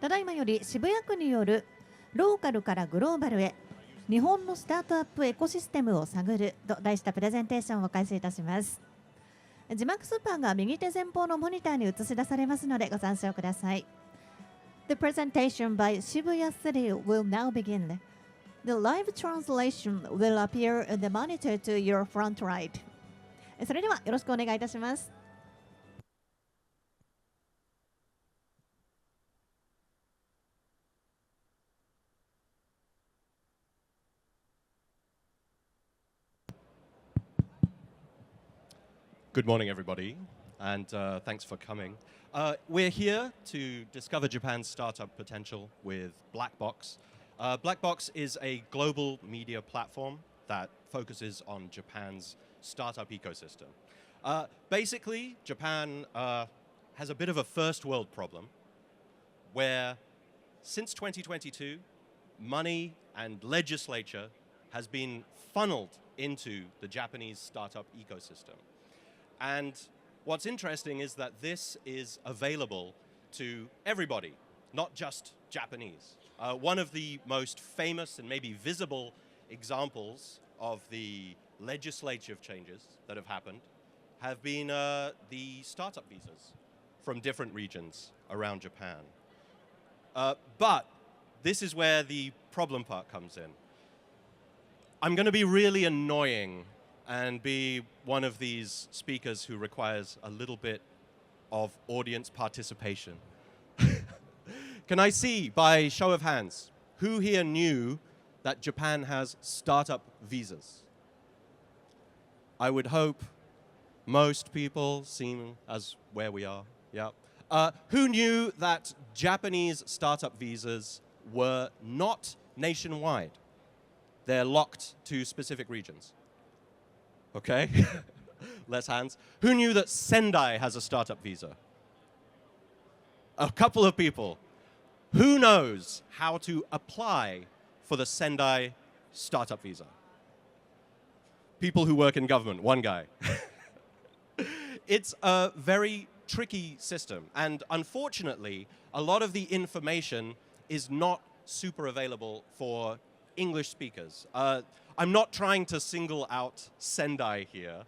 ただいまより渋谷区によるローカルからグローバルへ日本のスタートアップエコシステムを探ると題したプレゼンテーションを開始いたします。字幕スーパーが右手前方のモニターに映し出されますのでご参照ください。The presentation by Shibuya City will now begin. The live translation will appear in the monitor to your front right. それではよろしくお願いいたします。Good morning, everybody, and thanks for coming. We're here to discover Japan's startup potential with BLACKBOX. BLACKBOX is a global media platform that focuses on Japan's startup ecosystem. Basically, Japan has a bit of a first world problem where since 2022, money and legislature has been funneled into the Japanese startup ecosystem. And what's interesting is that this is available to everybody, not just Japanese. One of the most famous and maybe visible examples of the legislative changes that have happened have been the startup visas from different regions around Japan. But this is where the problem part comes in. I'm going to be really annoying and be one of these speakers who requires a little bit of audience participation. Can I see, by show of hands, who here knew that Japan has startup visas? I would hope most people, seem as where we are, yeah. Who knew that Japanese startup visas were not nationwide? They're locked to specific regions. Okay, less hands. Who knew that Sendai has a startup visa? A couple of people. Who knows how to apply for the Sendai startup visa? People who work in government, one guy. It's a very tricky system, and unfortunately, a lot of the information is not super available for English speakers. I'm not trying to single out Sendai here.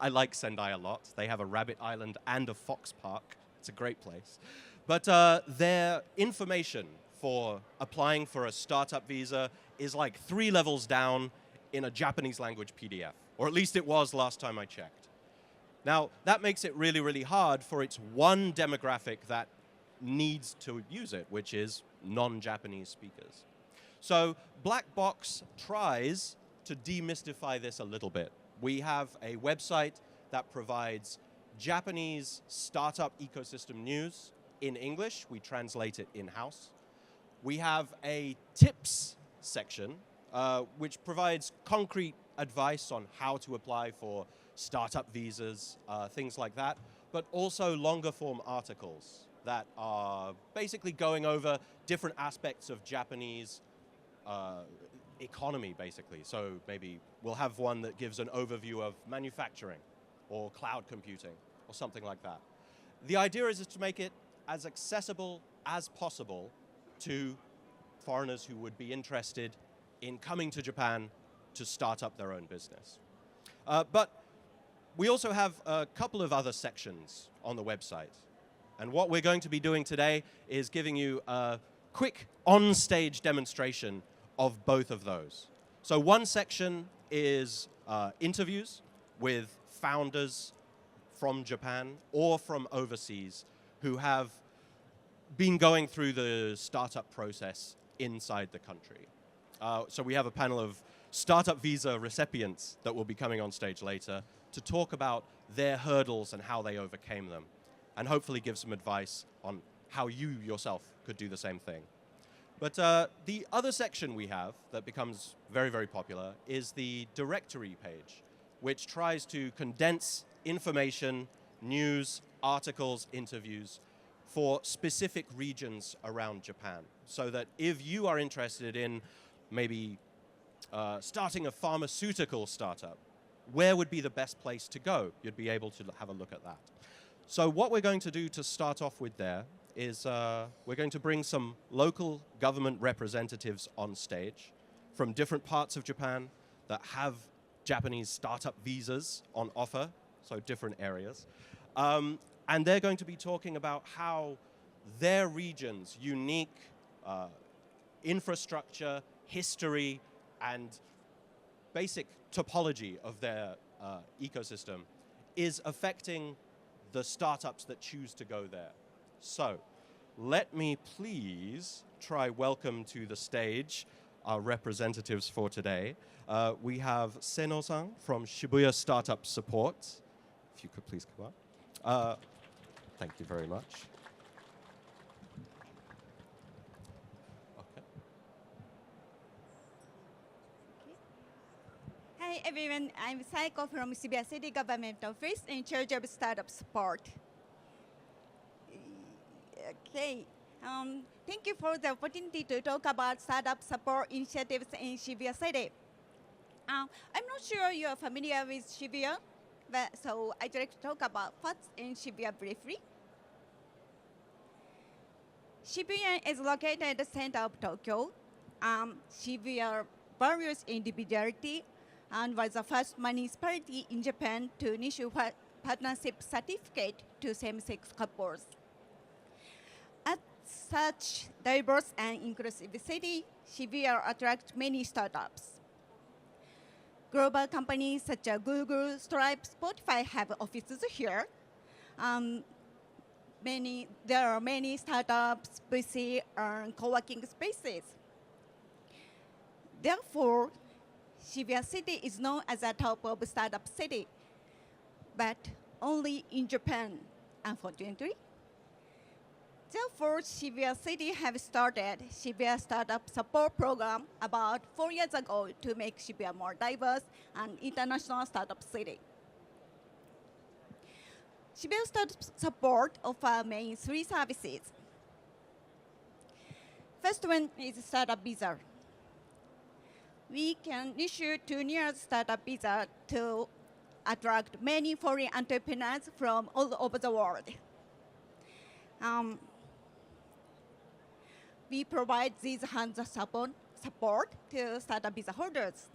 I like Sendai a lot. They have a rabbit island and a fox park. It's a great place. But their information for applying for a startup visa is like 3 levels down in a Japanese language PDF, or at least it was last time I checked. Now, that makes it really, really hard for its one demographic that needs to use it, which is non-Japanese speakers. So BLACKBOX tries to demystify this a little bit. We have a website that provides Japanese startup ecosystem news in English. We translate it in-house. We have a tips section, which provides concrete advice on how to apply for startup visas, things like that, but also longer form articles that are basically going over different aspects of Japanese economy, basically. So maybe we'll have one that gives an overview of manufacturing or cloud computing or something like that. The idea is to make it as accessible as possible to foreigners who would be interested in coming to Japan to start up their own business. But we also have a couple of other sections on the website. And what we're going to be doing today is giving you a quick on-stage demonstration of both of those. So one section is interviews with founders from Japan or from overseas who have been going through the startup process inside the country. So we have a panel of startup visa recipients that will be coming on stage later to talk about their hurdles and how they overcame them, and hopefully give some advice on how you yourself could do the same thing. But the other section we have that becomes very, very popular is the directory page, which tries to condense information, news, articles, interviews for specific regions around Japan, so that if you are interested in maybe starting a pharmaceutical startup, where would be the best place to go? You'd be able to have a look at that. So what we're going to do to start off with there is we're going to bring some local government representatives on stage from different parts of Japan that have Japanese startup visas on offer, so different areas. And they're going to be talking about how their region's unique infrastructure, history, and basic topology of their ecosystem is affecting the startups that choose to go there. So let me please try welcome to the stage our representatives for today. We have Seno-san from Shibuya Startup Support. If you could please come up. Thank you very much. Okay. Hi everyone, I'm Saiko from Shibuya City Government Office in charge of startup support. Okay, thank you for the opportunity to talk about startup support initiatives in Shibuya City. I'm not sure you are familiar with Shibuya, but so I'd like to talk about what's in Shibuya briefly. Shibuya is located at the center of Tokyo. Shibuya values individuality and was the first municipality in Japan to issue partnership certificate to same-sex couples. At such diverse and inclusive city, Shibuya attracts many startups. Global companies such as Google, Stripe, Spotify have offices here. There are many startups, VC, and co-working spaces. Therefore, Shibuya City is known as a top of startup city, but only in Japan, unfortunately. Therefore, Shibuya City have started Shibuya Startup Support Program about 4 years ago to make Shibuya more diverse and international startup city. Shibuya Startup Support offers main 3 services. First one is startup visa. We can issue 2 years startup visa to attract many foreign entrepreneurs from all over the world. We provide these hands-on support to startup visa holders.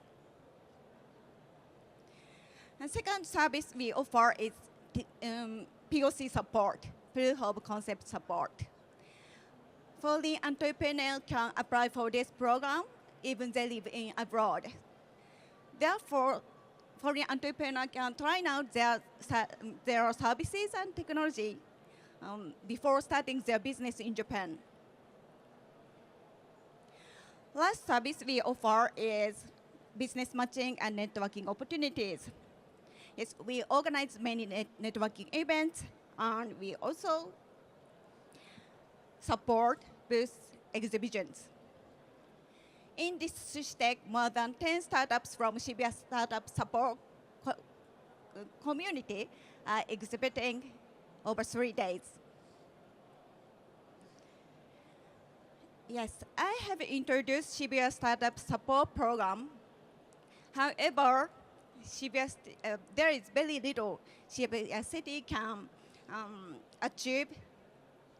And second service we offer is POC support, proof of concept support. Foreign entrepreneurs can apply for this program even they live in abroad. Therefore, foreign entrepreneurs can try out their services and technology before starting their business in Japan. Last service we offer is business matching and networking opportunities. Yes, we organize many networking events, and we also support booth exhibitions. In this Sushtek, more than 10 startups from Shibuya Startup Support community are exhibiting over 3 days. Yes, I have introduced Shibuya Startup Support Program. However, there is very little Shibuya City can achieve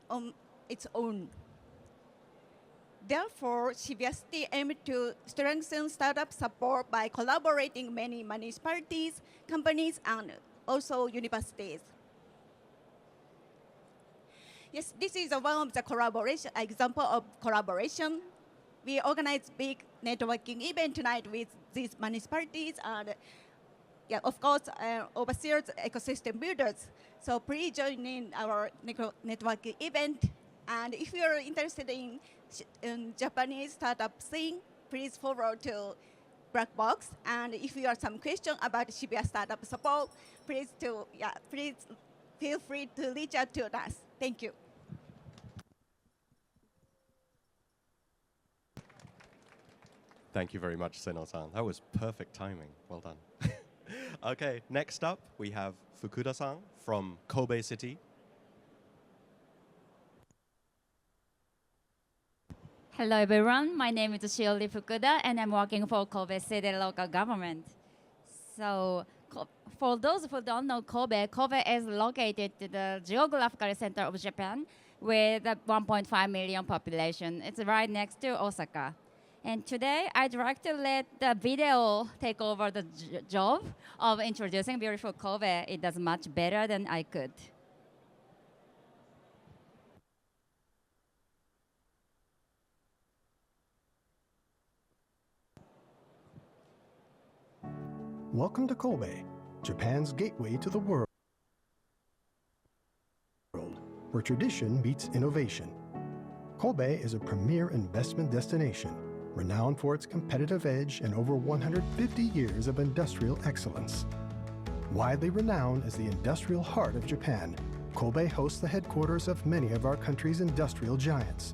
on its own. Therefore, Shibuya City aims to strengthen startup support by collaborating many municipalities, companies, and also universities. Yes, this is one of the example of collaboration. We organize big networking event tonight with these municipalities and, of course, overseers, ecosystem builders. So please join in our networking event. And if you are interested in Japanese startup scene, please forward to BLACKBOX. And if you have some question about Shibuya Startup Support, please feel free to reach out to us. Thank you. Thank you very much, Seno-san. That was perfect timing. Well done. Okay, next up, we have Fukuda-san from Kobe City. Hello everyone, my name is Shiori Fukuda and I'm working for Kobe City local government. So for those who don't know Kobe is located in the geographical center of Japan with a 1.5 million population. It's right next to Osaka. And today, I'd like to let the video take over the job of introducing beautiful Kobe. It does much better than I could. Welcome to Kobe, Japan's gateway to the world, where tradition meets innovation. Kobe is a premier investment destination, renowned for its competitive edge and over 150 years of industrial excellence. Widely renowned as the industrial heart of Japan, Kobe hosts the headquarters of many of our country's industrial giants.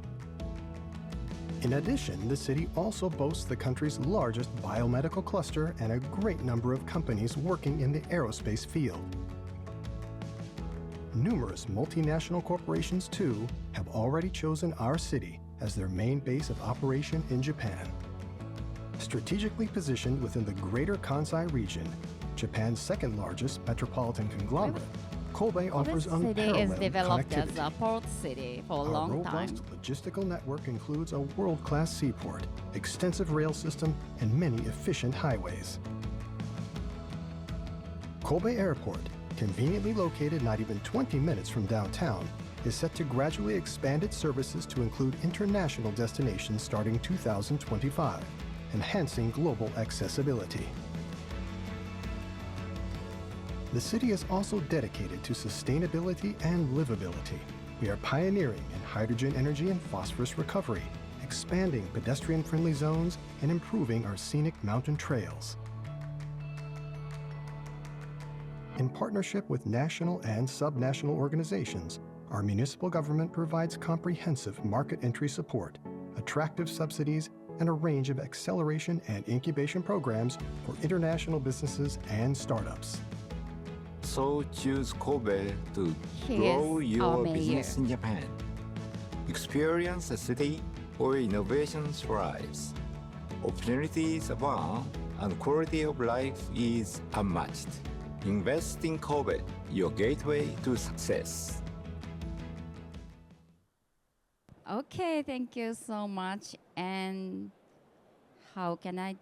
In addition, the city also boasts the country's largest biomedical cluster and a great number of companies working in the aerospace field. Numerous multinational corporations, too, have already chosen our city as their main base of operation in Japan. Strategically positioned within the greater Kansai region, Japan's second-largest metropolitan conglomerate, Kobe offers This city unparalleled is developed as connectivity. a port city for a Our long time. robust logistical network includes a world-class seaport, extensive rail system, and many efficient highways. Kobe Airport, conveniently located not even 20 minutes from downtown, is set to gradually expand its services to include international destinations starting 2025, enhancing global accessibility. The city is also dedicated to sustainability and livability. We are pioneering in hydrogen energy and phosphorus recovery, expanding pedestrian-friendly zones, and improving our scenic mountain trails. In partnership with national and subnational organizations, our municipal government provides comprehensive market entry support, attractive subsidies, and a range of acceleration and incubation programs for international businesses and startups. So choose Kobe to He grow is our your mayor. business in Japan. Experience a city where innovation thrives. Opportunities abound and quality of life is unmatched. Invest in Kobe, your gateway to success. Okay, thank you so much. And how can I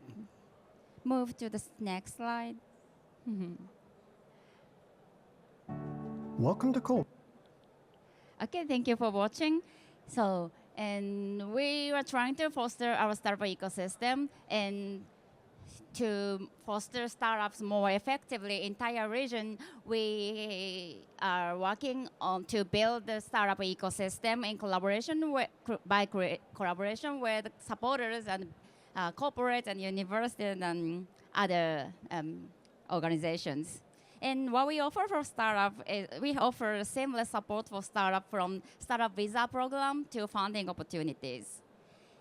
move to the next slide? Welcome to Kobe. Okay, thank you for watching. So, and we are trying to foster our startup ecosystem and to foster startups more effectively in entire region. We are working on to build the startup ecosystem in collaboration with, collaboration with supporters and corporate and universities and other organizations. And what we offer for startup is we offer seamless support for startup from startup visa program to funding opportunities.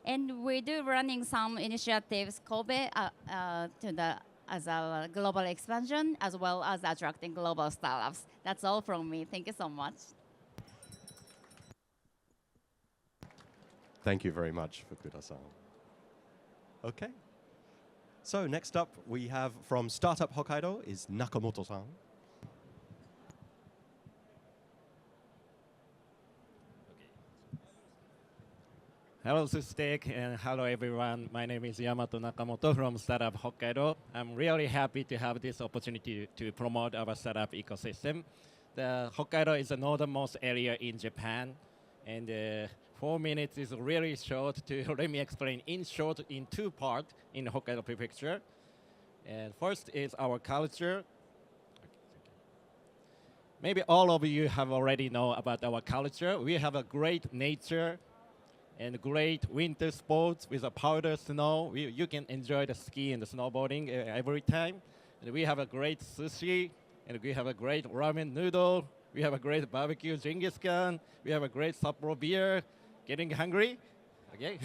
And we do running some initiatives Kobe as a global expansion as well as attracting global startups. That's all from me. Thank you so much. Thank you very much, Fukuda-san. Okay. So next up, we have from Startup Hokkaido is Nakamoto-san. Hello, Sustek, and hello, everyone. My name is Yamato Nakamoto from Startup Hokkaido. I'm really happy to have this opportunity to promote our startup ecosystem. The Hokkaido is the northernmost area in Japan, and 4 minutes is really short to let me explain in short in two parts in Hokkaido Prefecture. And first is our culture. Maybe all of you have already know about our culture. We have a great nature and great winter sports with a powder snow. You can enjoy the ski and the snowboarding every time. And we have a great sushi, and we have a great ramen noodle. We have a great barbecue Genghis Khan. We have a great Sapporo beer. Getting hungry? Okay.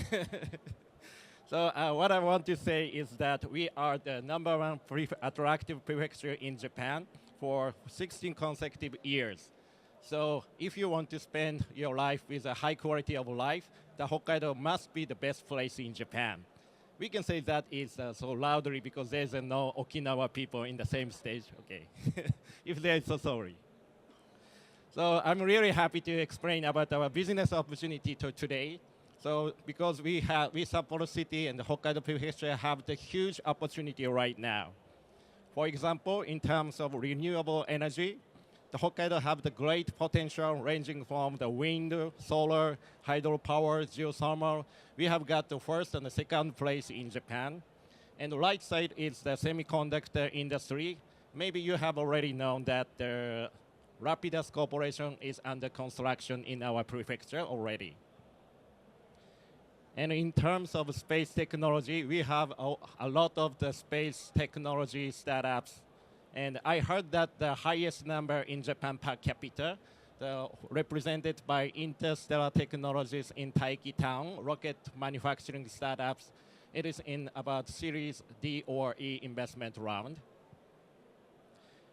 So what I want to say is that we are the #1 attractive prefecture in Japan for 16 consecutive years. So if you want to spend your life with a high quality of life, the Hokkaido must be the best place in Japan. We can say that is so loudly because there's no Okinawa people in the same stage. Okay. If there is, so sorry. So I'm really happy to explain about our business opportunity today. So because we Sapporo City and the Hokkaido Prefecture have the huge opportunity right now. For example, in terms of renewable energy, the Hokkaido have the great potential ranging from the wind, solar, hydropower, geothermal. We have got the first and the second place in Japan. And the right side is the semiconductor industry. Maybe you have already known that the Rapidus Corporation is under construction in our prefecture already. And in terms of space technology, we have a lot of the space technology startups. And I heard that the highest number in Japan per capita, represented by Interstellar Technologies in Taiki Town, rocket manufacturing startups, it is in about Series D or E investment round.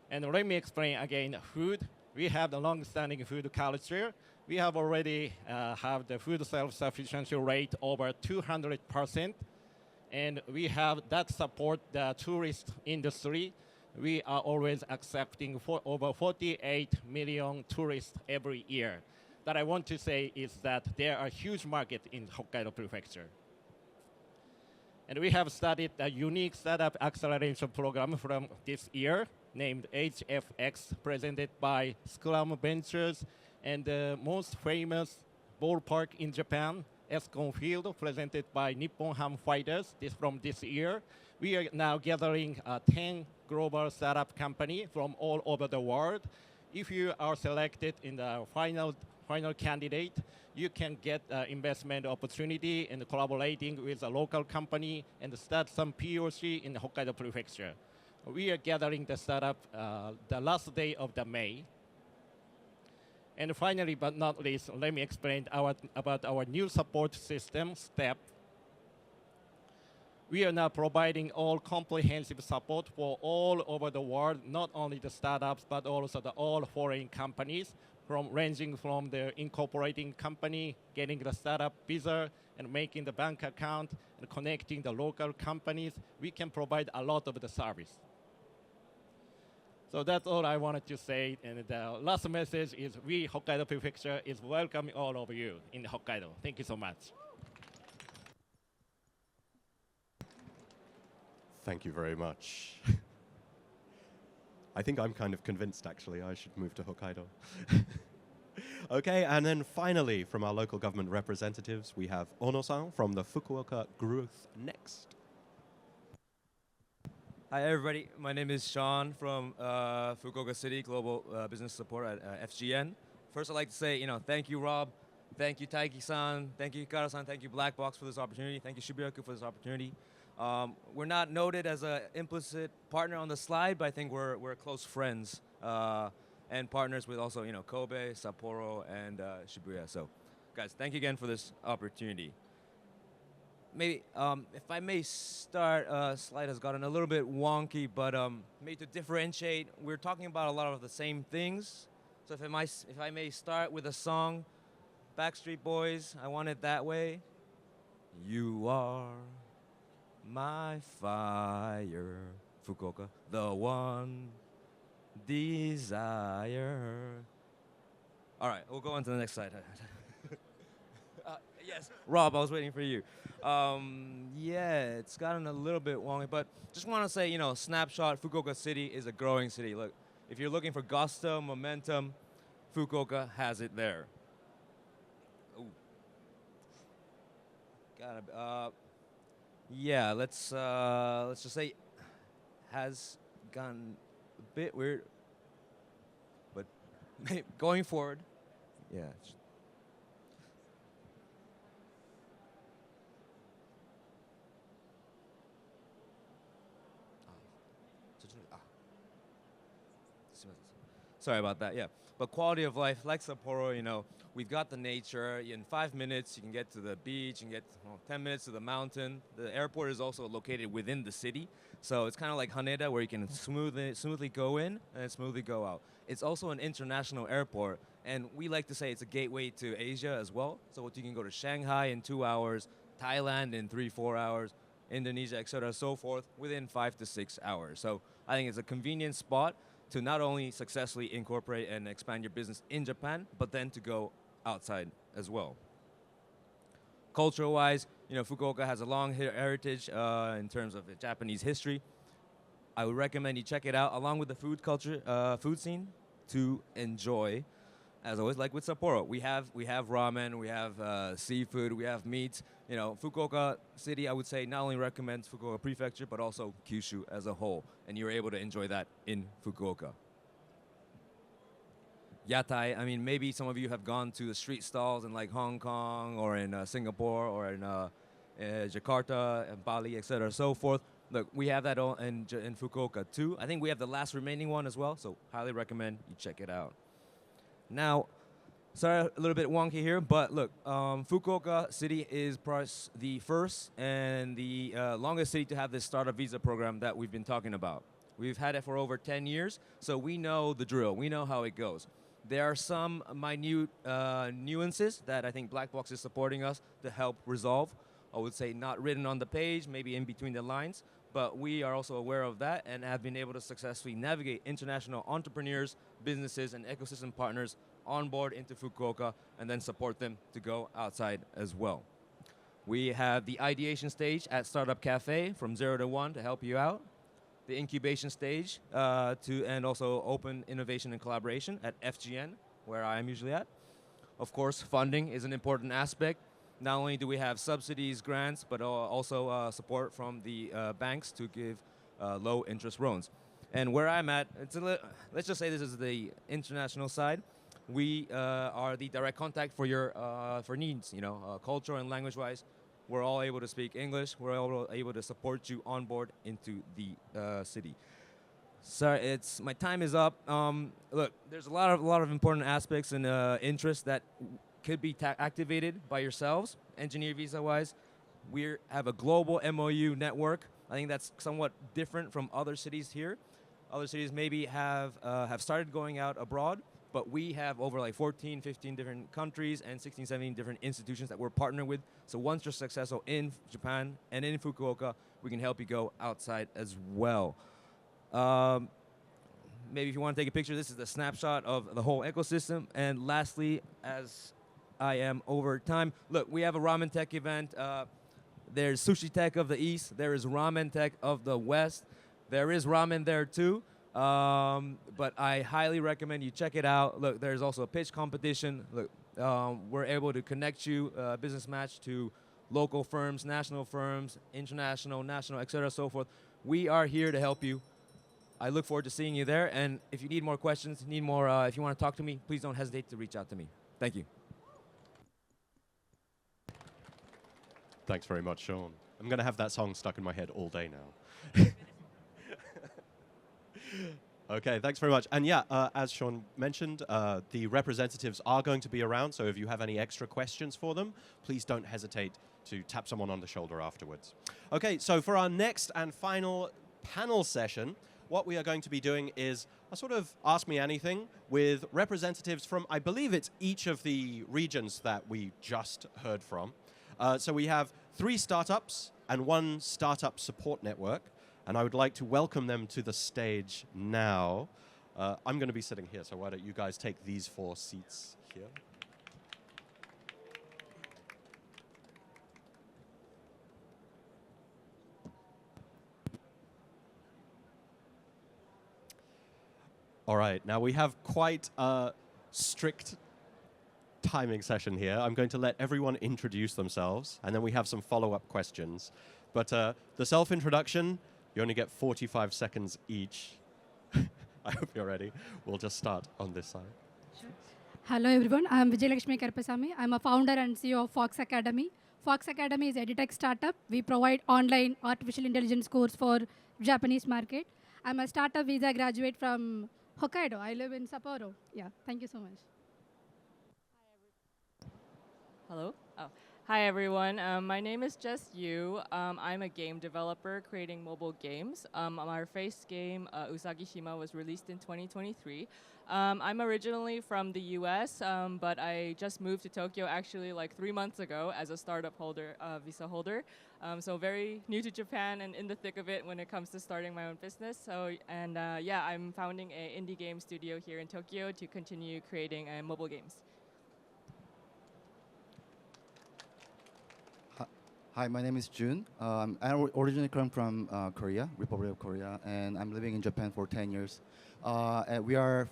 And let me explain again, food. We have the long-standing food culture. We have already have the food self-sufficiency rate over 200%. And we have that support the tourist industry. We are always accepting for over 48 million tourists every year. That I want to say is that there are huge market in Hokkaido Prefecture. And we have started a unique startup acceleration program from this year named HFX, presented by Scrum Ventures, and the most famous ballpark in Japan, Escon Field, presented by Nippon Ham Fighters from this year. We are now gathering 10 global startup companies from all over the world. If you are selected in the final candidate, you can get investment opportunity and collaborating with a local company and start some POC in Hokkaido Prefecture. We are gathering the startup the last day of the May. And finally, but not least, let me explain about our new support system, STEP. We are now providing all comprehensive support for all over the world, not only the startups, but also the all foreign companies, ranging from the incorporating company, getting the startup visa, and making the bank account, and connecting the local companies. We can provide a lot of the service. So that's all I wanted to say. And the last message is we, Hokkaido Prefecture, is welcoming all of you in Hokkaido. Thank you so much. Thank you very much. I think I'm kind of convinced, actually, I should move to Hokkaido. Okay, and then finally, from our local government representatives, we have Ono-san from the Fukuoka Growth Next. Hi, everybody. My name is Sean from Fukuoka City Global Business Support at FGN. First, I'd like to say, thank you, Rob. Thank you, Taiki-san. Thank you, Hikaru-san. Thank you, BLACKBOX, for this opportunity. Thank you, Shibuyaku, for this opportunity. We're not noted as an implicit partner on the slide, but I think we're close friends and partners with also, Kobe, Sapporo, and Shibuya. So, guys, thank you again for this opportunity. Maybe, if I may start, slide has gotten a little bit wonky, but maybe to differentiate, we're talking about a lot of the same things. So if I may start with a song, Backstreet Boys, I Want It That Way. You are my fire, Fukuoka, the one desire. All right, we'll go on to the next slide. Yes, Rob, I was waiting for you. Yeah, it's gotten a little bit wonky, but just want to say, snapshot, Fukuoka City is a growing city. Look, if you're looking for gusto, momentum, Fukuoka has it there. Ooh. Yeah, let's just say has gone a bit weird, but going forward, yeah. Sorry about that, yeah. But quality of life, like Sapporo, we've got the nature. In 5 minutes, you can get to the beach, you can get 10 minutes to the mountain. The airport is also located within the city. So it's kind of like Haneda, where you can smoothly go in and smoothly go out. It's also an international airport, and we like to say it's a gateway to Asia as well. So you can go to Shanghai in 2 hours, Thailand in 3-4 hours, Indonesia, etc., so forth, within 5 to 6 hours. So I think it's a convenient spot to not only successfully incorporate and expand your business in Japan, but then to go outside as well. Culture-wise, Fukuoka has a long heritage in terms of Japanese history. I would recommend you check it out, along with the food scene, to enjoy. As always, like with Sapporo, we have ramen, we have seafood, we have meat. Fukuoka City, I would say, not only recommends Fukuoka Prefecture, but also Kyushu as a whole, and you're able to enjoy that in Fukuoka. Yatai, I mean, maybe some of you have gone to the street stalls in like Hong Kong or in Singapore or in Jakarta and Bali, etc., so forth. Look, we have that in Fukuoka too. I think we have the last remaining one as well, so highly recommend you check it out. Now, sorry, a little bit wonky here, but look, Fukuoka City is the first and the longest city to have this startup visa program that we've been talking about. We've had it for over 10 years, so we know the drill. We know how it goes. There are some minute nuances that I think BLACKBOX is supporting us to help resolve. I would say not written on the page, maybe in between the lines, but we are also aware of that and have been able to successfully navigate international entrepreneurs, businesses, and ecosystem partners on board into Fukuoka and then support them to go outside as well. We have the ideation stage at Startup Cafe from 0 to 1 to help you out. The incubation stage and also open innovation and collaboration at FGN, where I am usually at. Of course, funding is an important aspect. Not only do we have subsidies, grants, but also support from the banks to give low interest loans. And where I'm at, let's just say this is the international side. We are the direct contact for your for needs, cultural and language-wise. We're all able to speak English. We're all able to support you on board into the city. Sorry, my time is up. Look, there's a lot of important aspects and interests that could be activated by yourselves, engineer visa-wise. We have a global MOU network. I think that's somewhat different from other cities here. Other cities maybe have started going out abroad, but we have over like 14, 15 different countries and 16, 17 different institutions that we're partnered with. So once you're successful in Japan and in Fukuoka, we can help you go outside as well. Maybe if you want to take a picture, this is the snapshot of the whole ecosystem. And lastly, as I am over time, look, we have a ramen tech event. There's sushi tech of the east. There is ramen tech of the west. There is ramen there too. But I highly recommend you check it out. Look, there's also a pitch competition. Look, we're able to connect you, business match, to local firms, national firms, international, national, etc., so forth. We are here to help you. I look forward to seeing you there. And if you need more questions, if you want to talk to me, please don't hesitate to reach out to me. Thank you. Thanks very much, Sean. I'm going to have that song stuck in my head all day now. Okay, thanks very much. And yeah, as Sean mentioned, the representatives are going to be around, so if you have any extra questions for them, please don't hesitate to tap someone on the shoulder afterwards. Okay, so for our next and final panel session, what we are going to be doing is a sort of Ask Me Anything with representatives from, I believe it's each of the regions that we just heard from. So we have 3 startups and 1 startup support network. And I would like to welcome them to the stage now. I'm going to be sitting here, so why don't you guys take these 4 seats here. All right, now we have quite a strict timing session here. I'm going to let everyone introduce themselves, and then we have some follow-up questions. But the self-introduction, you only get 45 seconds each. I hope you're ready. We'll just start on this side. Sure. Hello everyone, I am Vijayalakshmi Karuppasamy. I am a founder and CEO of Fox Academy. Fox Academy is an edtech startup. We provide online artificial intelligence course for Japanese market. I am a startup visa graduate from Hokkaido. I live in Sapporo. Yeah, thank you so much. Hello. Hi everyone, my name is Jess Yu. I'm a game developer creating mobile games. Our first game, Usagi-shima, was released in 2023. I'm originally from the US, but I just moved to Tokyo actually like 3 months ago as a startup holder, visa holder. So very new to Japan and in the thick of it when it comes to starting my own business. Yeah, I'm founding an indie game studio here in Tokyo to continue creating mobile games. Hi, my name is Jun. I originally come from Korea, Republic of Korea, and I'm living in Japan for 10 years. And we are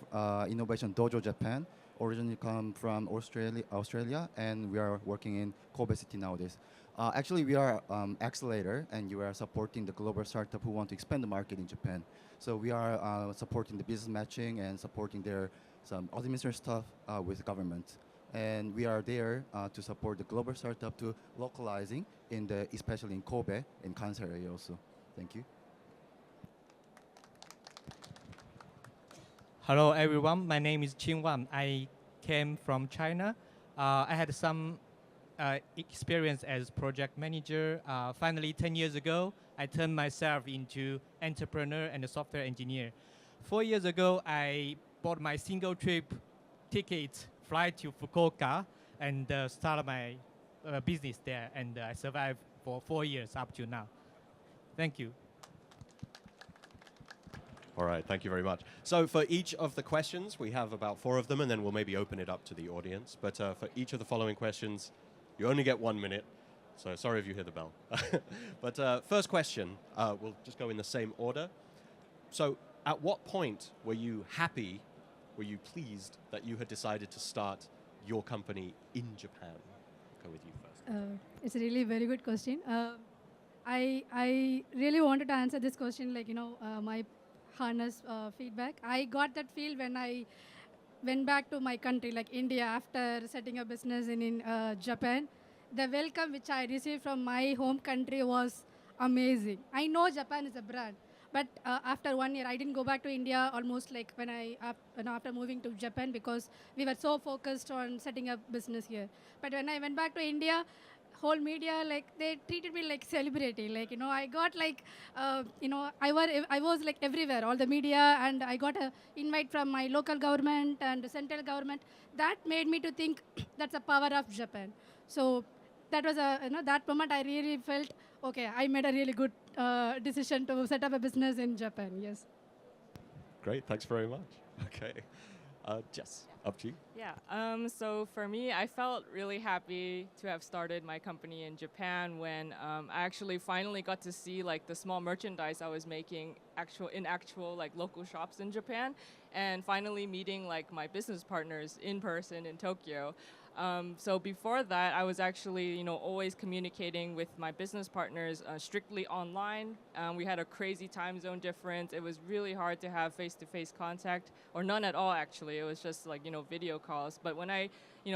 Innovation Dojo Japan, originally come from Australia, and we are working in Kobe City nowadays. Actually, we are accelerator, and you are supporting the global startup who want to expand the market in Japan. So we are supporting the business matching and supporting their some administrative stuff with government. And we are there to support the global startup to localizing especially in Kobe and Kansai area also. Thank you. Hello everyone, my name is Qin Wan. I came from China. I had some experience as project manager. Finally, 10 years ago, I turned myself into entrepreneur and a software engineer. 4 years ago, I bought my single trip ticket, fly to Fukuoka, and started my business there. And I survived for 4 years up to now. Thank you. All right, thank you very much. So for each of the questions, we have about 4 of them, and then we'll maybe open it up to the audience. But for each of the following questions, you only get 1 minute. So sorry if you hear the bell. But first question, we'll just go in the same order. So at what point were you happy, were you pleased that you had decided to start your company in Japan? I'll go with you first. It's a really very good question. I really wanted to answer this question, like, my harness feedback. I got that feel when I went back to my country, like India, after setting a business in Japan. The welcome which I received from my home country was amazing. I know Japan is a brand, but after 1 year, I didn't go back to India almost like after moving to Japan, because we were so focused on setting up business here. But when I went back to India, whole media, like, they treated me like celebrity. Like, I got like, I was like everywhere, all the media, and I got a invite from my local government and the central government. That made me to think that's the power of Japan. So that was that moment I really felt, okay, I made a really good decision to set up a business in Japan, yes. Great, thanks very much. Okay. Jess, up to you. Yeah, so for me, I felt really happy to have started my company in Japan when I actually finally got to see like the small merchandise I was making in actual like local shops in Japan, and finally meeting like my business partners in person in Tokyo. So before that, I was actually, always communicating with my business partners strictly online. We had a crazy time zone difference. It was really hard to have face-to-face contact, or none at all, actually. It was just like, video calls. But when I,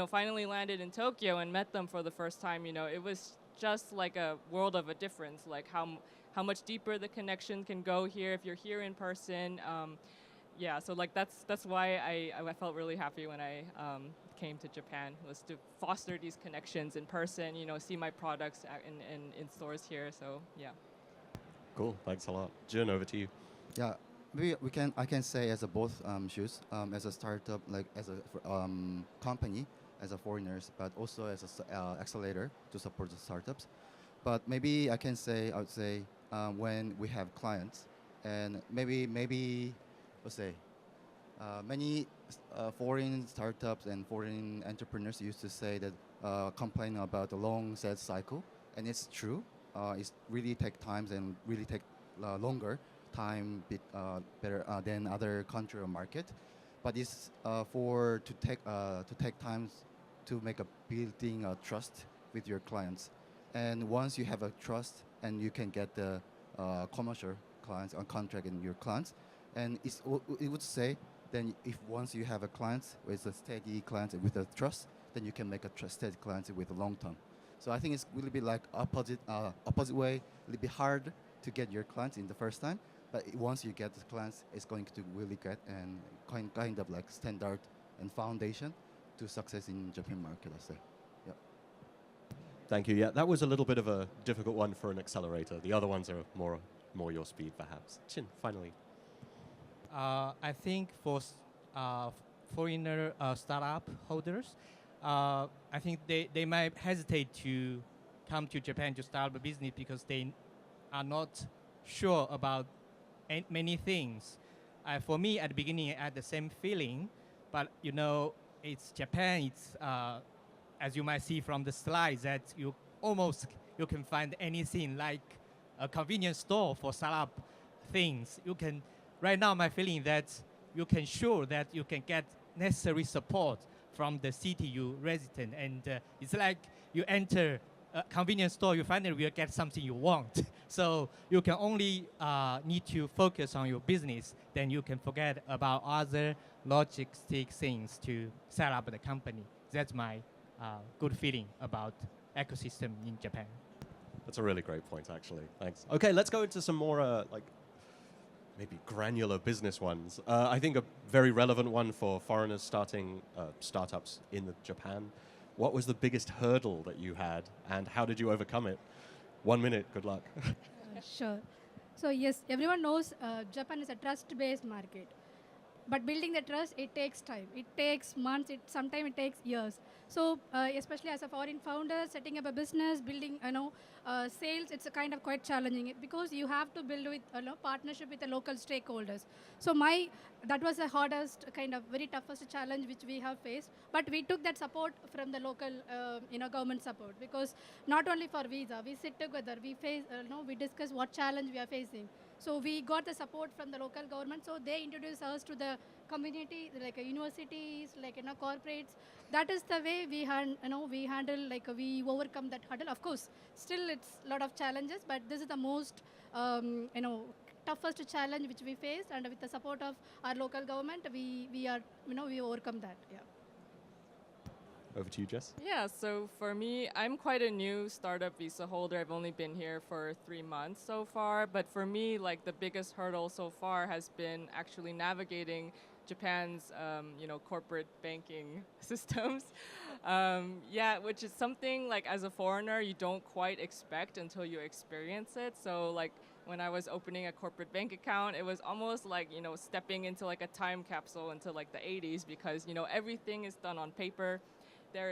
finally landed in Tokyo and met them for the first time, it was just like a world of a difference, like how much deeper the connection can go here if you're here in person. Yeah, so like that's why I felt really happy when I came to Japan, was to foster these connections in person, see my products in stores here. So yeah. Cool, thanks a lot. Jun, over to you. Yeah, I can say as a both shoes, as a startup, like as a company, as a foreigners, but also as a accelerator to support the startups. But maybe I would say when we have clients, and maybe let's say many foreign startups and foreign entrepreneurs used to say that complain about the long sales cycle, and it's true. It really take times and really take longer time better than other country or market. But it's to take time to make a building trust with your clients. And once you have a trust and you can get the commercial clients on contract in your clients, and it would say then if once you have a client with a steady client with a trust, then you can make a trusted client with a long term. So I think it's really be like opposite way, a little bit hard to get your clients in the first time, but once you get the clients, it's going to really get and kind of like standard and foundation to success in Japan market, I say. Yeah. Thank you. Yeah, that was a little bit of a difficult one for an accelerator. The other ones are more your speed, perhaps. Chin, finally. I think for foreigner startup holders, I think they might hesitate to come to Japan to start a business because they are not sure about many things. For me, at the beginning, I had the same feeling, but you know, it's Japan. It's as you might see from the slides that you can find anything like a convenience store for startup things. You can right now. My feeling that you can sure that you can get necessary support from the city you resident, and it's like you enter a convenience store, you finally will get something you want. So you can only need to focus on your business, then you can forget about other logistic things to set up the company. That's my good feeling about ecosystem in Japan. That's a really great point, actually. Thanks. Okay, let's go into some more maybe granular business ones. I think a very relevant one for foreigners starting startups in Japan. What was the biggest hurdle that you had, and how did you overcome it? 1 minute, good luck. Sure. So yes, everyone knows Japan is a trust-based market. But building the trust, it takes time. It takes months. Sometimes it takes years. So especially as a foreign founder, setting up a business, building sales, it's a kind of quite challenging because you have to build with partnership with the local stakeholders. So that was the hardest kind of very toughest challenge which we have faced. But we took that support from the local government support because not only for visa, we sit together, we discuss what challenge we are facing. So we got the support from the local government. So they introduced us to the community, like universities, like corporates. That is the way we handle, we overcome that hurdle. Of course, still it's a lot of challenges, but this is the most toughest challenge which we faced, and with the support of our local government, we overcome that. Yeah. Over to you, Jess. Yeah, so for me, I'm quite a new startup visa holder. I've only been here for 3 months so far. But for me, like the biggest hurdle so far has been actually navigating Japan's, corporate banking systems. Which is something like as a foreigner, you don't quite expect until you experience it. So like when I was opening a corporate bank account, it was almost like, stepping into like a time capsule into like the 80s because, everything is done on paper. There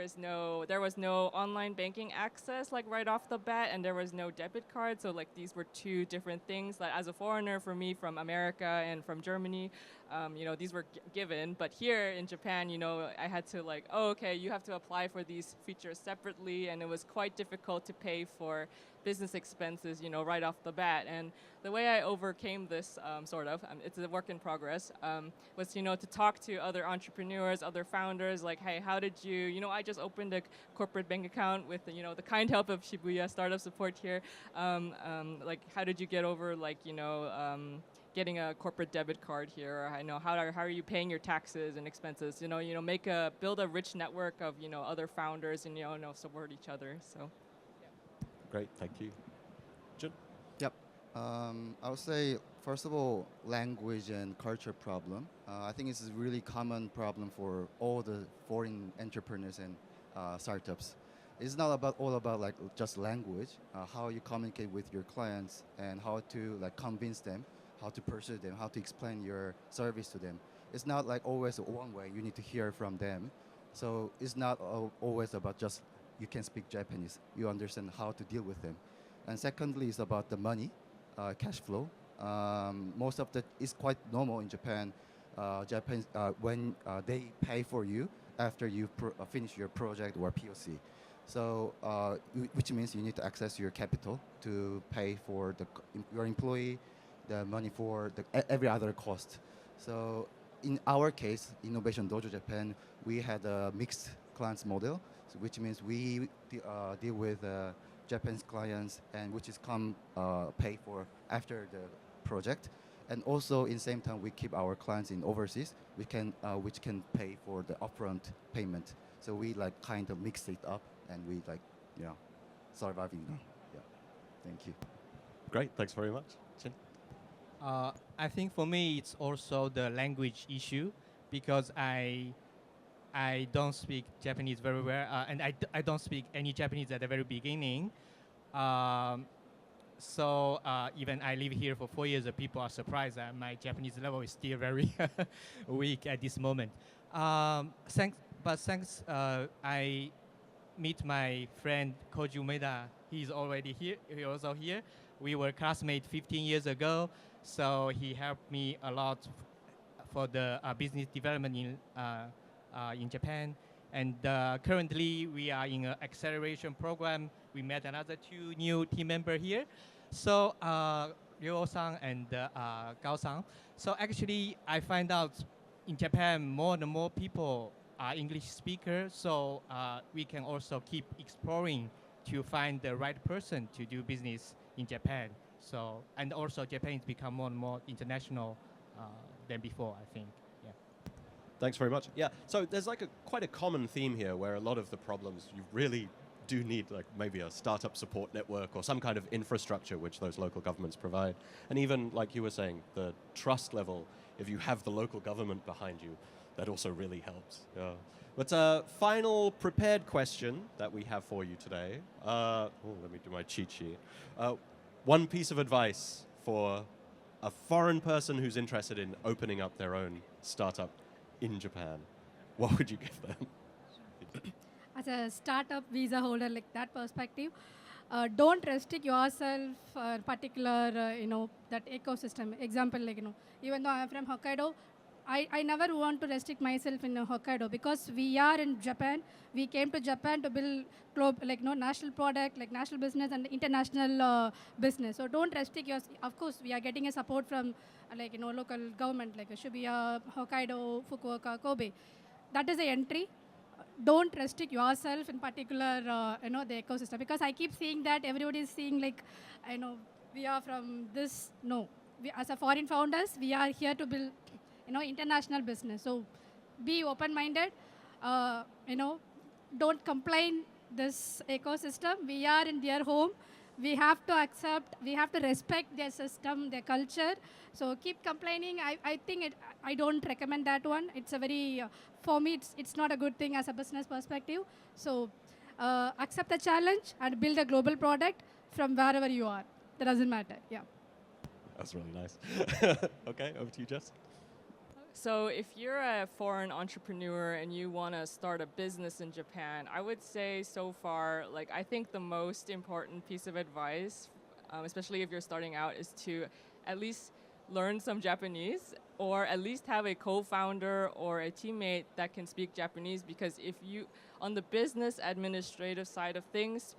was no online banking access like right off the bat, and there was no debit card. So like these were two different things. Like as a foreigner, for me from America and from Germany, these were given. But here in Japan, I had to you have to apply for these features separately, and it was quite difficult to pay for business expenses, right off the bat. And the way I overcame this, it's a work in progress, was, to talk to other entrepreneurs, other founders, like, hey, how did you, I just opened a corporate bank account with, the kind help of Shibuya startup support here. How did you get over, getting a corporate debit card here? I know how are you paying your taxes and expenses? Build a rich network of, other founders and, support each other. So. Great, thank you. Jun? Yep. I would say, first of all, language and culture problem. I think it's a really common problem for all the foreign entrepreneurs and startups. It's not all about just language, how you communicate with your clients and how to convince them, how to pursue them, how to explain your service to them. It's not always one way. You need to hear from them. So it's not always about just you can speak Japanese. You understand how to deal with them. And secondly, it's about the money, cash flow. Most of it's quite normal in Japan. When they pay for you after you finish your project or POC. So, which means you need to access your capital to pay for your employee, the money for every other cost. So, in our case, Innovation Dojo Japan, we had a mixed clients model. So which means we deal with Japanese clients, and which is pay for after the project, and also in the same time we keep our clients in overseas, which can pay for the upfront payment. So we kind of mix it up, and we surviving. Yeah, thank you. Great, thanks very much. Chin? I think for me it's also the language issue because I don't speak Japanese very well, and I don't speak any Japanese at the very beginning. So even I live here for 4 years, people are surprised that my Japanese level is still very weak at this moment. Thanks, I meet my friend Koji Umeda. He's already here. He's also here. We were classmates 15 years ago, so he helped me a lot for the business development in Japan. And currently, we are in an acceleration program. We met another 2 new team members here. So Ryo-san and Gao-san. So actually, I find out in Japan, more and more people are English speakers. So we can also keep exploring to find the right person to do business in Japan. So, and also Japan has become more and more international than before, I think. Yeah. Thanks very much. Yeah, so there's like quite a common theme here where a lot of the problems you really do need like maybe a startup support network or some kind of infrastructure which those local governments provide. And even like you were saying, the trust level, if you have the local government behind you, that also really helps. Yeah. But final prepared question that we have for you today. Let me do my cheat sheet. One piece of advice for a foreign person who's interested in opening up their own startup in Japan. What would you give them? As a startup visa holder, like that perspective, don't restrict yourself particular, that ecosystem. Example, like, even though I'm from Hokkaido, I never want to restrict myself in Hokkaido because we are in Japan. We came to Japan to build national product, like national business and international business. So don't restrict yourself. Of course, we are getting a support from local government like Shibuya, Hokkaido, Fukuoka, Kobe. That is the entry. Don't restrict yourself in particular, the ecosystem, because I keep seeing that everybody is seeing like, we are from this. No, we, as a foreign founders, we are here to build, international business. So be open-minded, don't complain this ecosystem. We are in their home. We have to accept, we have to respect their system, their culture. So keep complaining. I think I don't recommend that one. It's a very, for me, it's not a good thing as a business perspective. So accept the challenge and build a global product from wherever you are. That doesn't matter, yeah. That's really nice. Okay, over to you, Jess. So if you're a foreign entrepreneur and you want to start a business in Japan, I would say so far, like I think the most important piece of advice, especially if you're starting out, is to at least learn some Japanese or at least have a co-founder or a teammate that can speak Japanese, because if you, on the business administrative side of things,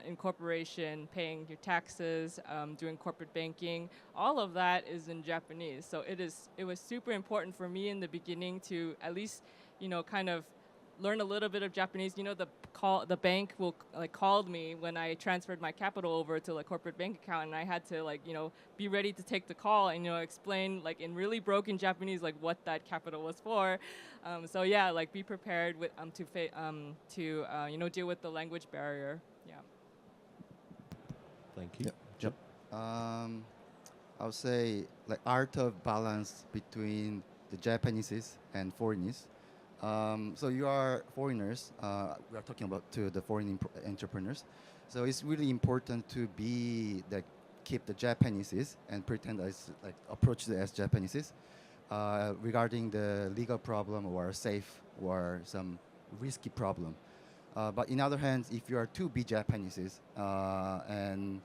incorporation, paying your taxes, doing corporate banking, all of that is in Japanese. So it was super important for me in the beginning to at least, kind of learn a little bit of Japanese. The bank called me when I transferred my capital over to a corporate bank account, and I had to be ready to take the call and explain in really broken Japanese what that capital was for. So yeah, be prepared with to deal with the language barrier. Yeah. Thank you. Yep. I would say art of balance between the Japanese and foreigners. So you are foreigners. We are talking about to the foreign entrepreneurs. So it's really important to keep the Japanese and pretend as approach it as Japanese regarding the legal problem or safe or some risky problem. But in other hands, if you are to be Japanese and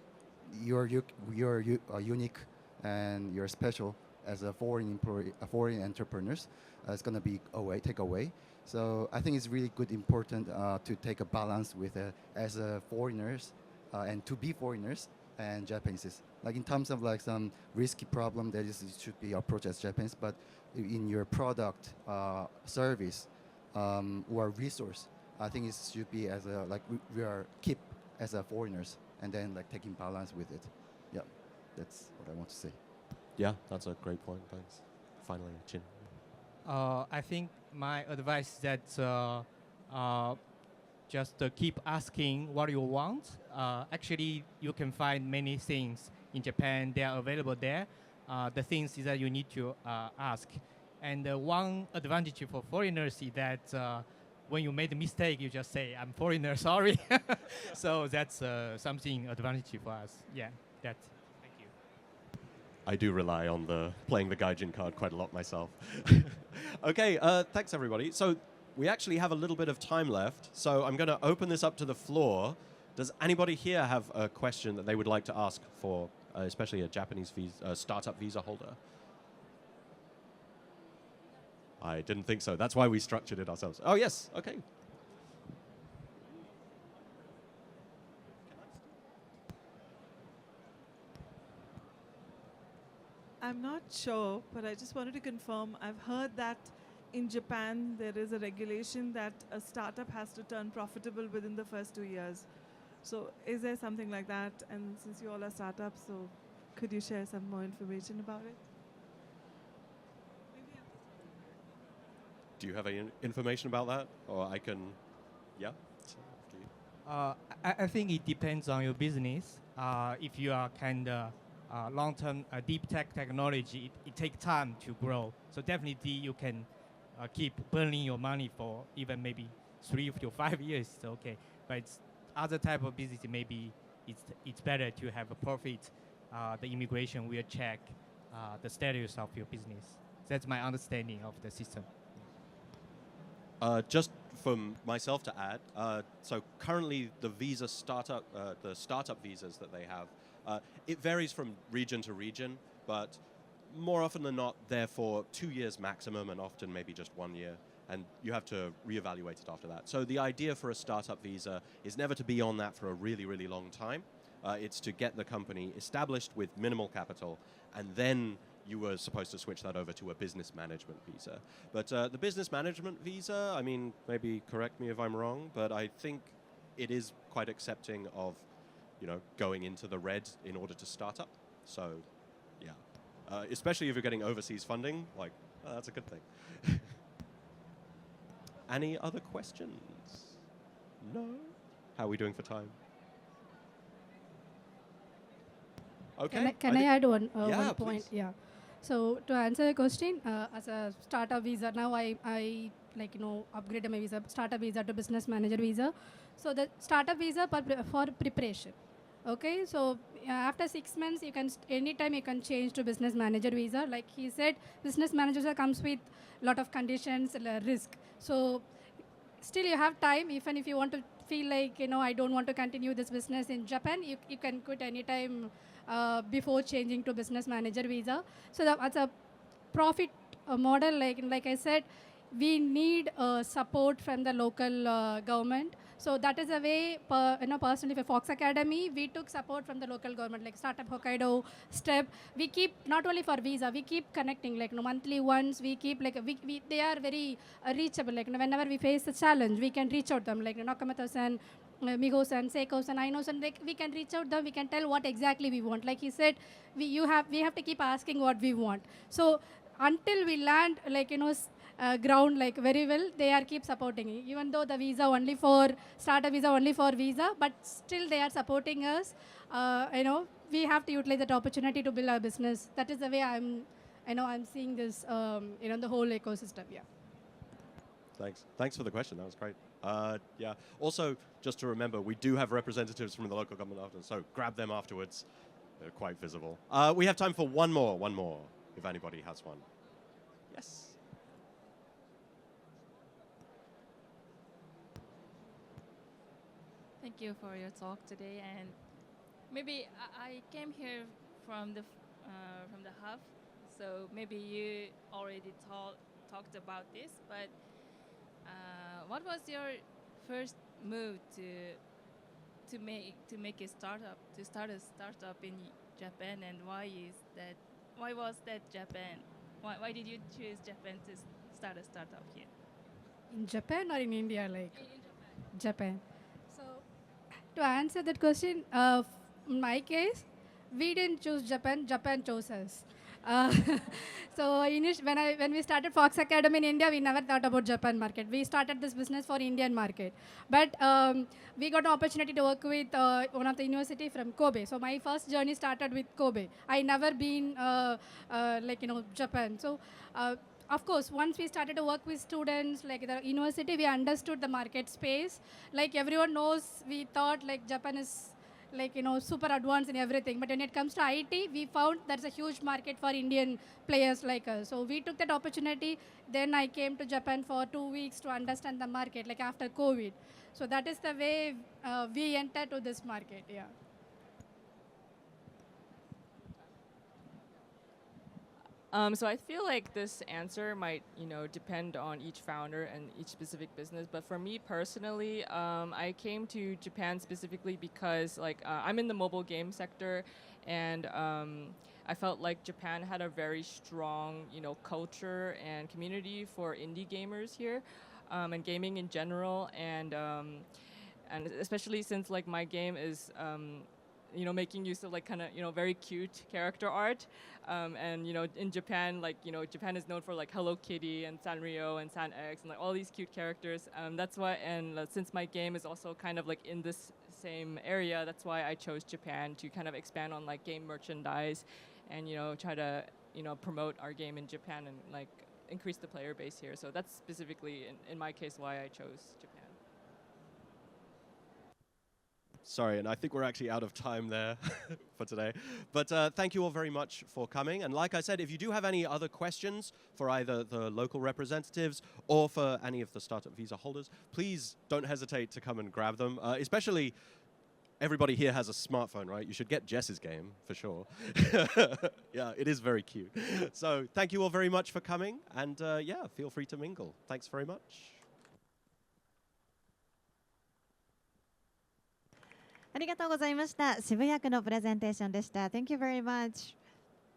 you're unique and you're special as a foreign employee, foreign entrepreneurs, it's going to be take away. So I think it's really good, important to take a balance with as foreigners and to be foreigners and Japanese. In terms of some risky problem, that is should be approached as Japanese, but in your product, service, or resource, I think it should be as we are keep as a foreigners and then taking balance with it. Yeah, that's what I want to say. Yeah, that's a great point. Thanks. Finally, Chin. I think my advice is that just keep asking what you want. Actually, you can find many things in Japan. They are available there. The things is that you need to ask. And one advantage for foreigners is that when you made a mistake, you just say, I'm foreigner, sorry. So that's something advantage for us. Yeah, that's. Thank you. I do rely on playing the gaijin card quite a lot myself. Okay, thanks everybody. So we actually have a little bit of time left, so I'm going to open this up to the floor. Does anybody here have a question that they would like to ask for, especially a Japanese startup visa holder? I didn't think so. That's why we structured it ourselves. Oh, yes. Okay. I'm not sure, but I just wanted to confirm. I've heard that in Japan, there is a regulation that a startup has to turn profitable within the first 2 years. So is there something like that? And since you all are startups, so could you share some more information about it? Do you have any information about that? Or I can, yeah? I think it depends on your business. If you are kind of long-term deep tech technology, it takes time to grow. So definitely you can keep burning your money for even maybe 3 to 5 years. It's okay. But it's other type of business, maybe it's better to have a profit. The immigration will check the status of your business. That's my understanding of the system. Just from myself to add, so currently the startup visas that they have, it varies from region to region, but more often than not, they're for 2 years maximum and often maybe just 1 year, and you have to reevaluate it after that. So the idea for a startup visa is never to be on that for a really, really long time. It's to get the company established with minimal capital, and then you were supposed to switch that over to a business management visa. But the business management visa, I mean, maybe correct me if I'm wrong, but I think it is quite accepting of, going into the red in order to start up. So, yeah. Especially if you're getting overseas funding, that's a good thing. Any other questions? No? How are we doing for time? Okay. Can I add one Yeah, one point? please. Yeah. So to answer the question, as a startup visa, now I upgraded my visa, startup visa to business manager visa. So the startup visa for preparation. Okay, so after 6 months, anytime you can change to business manager visa. Like he said, business manager visa comes with lot of conditions, risk. So still you have time, even if you want to feel like, I don't want to continue this business in Japan, you can quit anytime before changing to business manager visa. So that's a profit model. Like I said, we need support from the local government. So that is a way, personally for Fox Academy, we took support from the local government, like Startup Hokkaido, STEP. We keep, not only for visa, we keep connecting, monthly once, we keep, they are very reachable. Whenever we face a challenge, we can reach out them, Nakamoto-san, Migo-san, Seiko-san, Aino-san, we can reach out them, we can tell what exactly we want. Like he said, we have to keep asking what we want. So until we land, ground very well, they are keep supporting. Even though the visa only for startup visa only for visa, but still they are supporting us. We have to utilize that opportunity to build our business. That is the way I'm seeing this. The whole ecosystem. Yeah. Thanks for the question. That was great. Yeah. Also, just to remember, we do have representatives from the local government after, so grab them afterwards. They're quite visible. We have time for one more, if anybody has one. Yes. Thank you for your talk today. And maybe I came here from the hub, so maybe you already talked about this. But what was your first move to make a startup, to start a startup in Japan, and why was that Japan? Why did you choose Japan to start a startup here? In Japan or in India? In Japan. So to answer that question, in my case, we didn't choose Japan. Japan chose us. So when we started Fox Academy in India, we never thought about Japan market. We started this business for Indian market. But we got an opportunity to work with one of the university from Kobe. So my first journey started with Kobe. I never been Japan. So of course, once we started to work with students, like the university, we understood the market space. Like everyone knows, we thought like Japan is like, super advanced in everything. But when it comes to IT, we found there's a huge market for Indian players like us. So we took that opportunity. Then I came to Japan for 2 weeks to understand the market, like after COVID. So that is the way we entered to this market, yeah. So I feel like this answer might, depend on each founder and each specific business. But for me personally, I came to Japan specifically because, I'm in the mobile game sector, and I felt like Japan had a very strong, culture and community for indie gamers here, and gaming in general, and especially since my game is. Making use of very cute character art, and in Japan, Japan is known for Hello Kitty and Sanrio and San X and all these cute characters. That's why, and since my game is also kind of in this same area, that's why I chose Japan to kind of expand on game merchandise, and try to promote our game in Japan and increase the player base here. So that's specifically in my case why I chose Japan. Sorry, and I think we're actually out of time there for today. But thank you all very much for coming. And like I said, if you do have any other questions for either the local representatives or for any of the startup visa holders, please don't hesitate to come and grab them. Especially, everybody here has a smartphone, right? You should get Jess's game, for sure. Yeah, it is very cute. So thank you all very much for coming. And yeah, feel free to mingle. Thanks very much. ありがとうございました。渋谷区のプレゼンテーションでした。Thank you very much.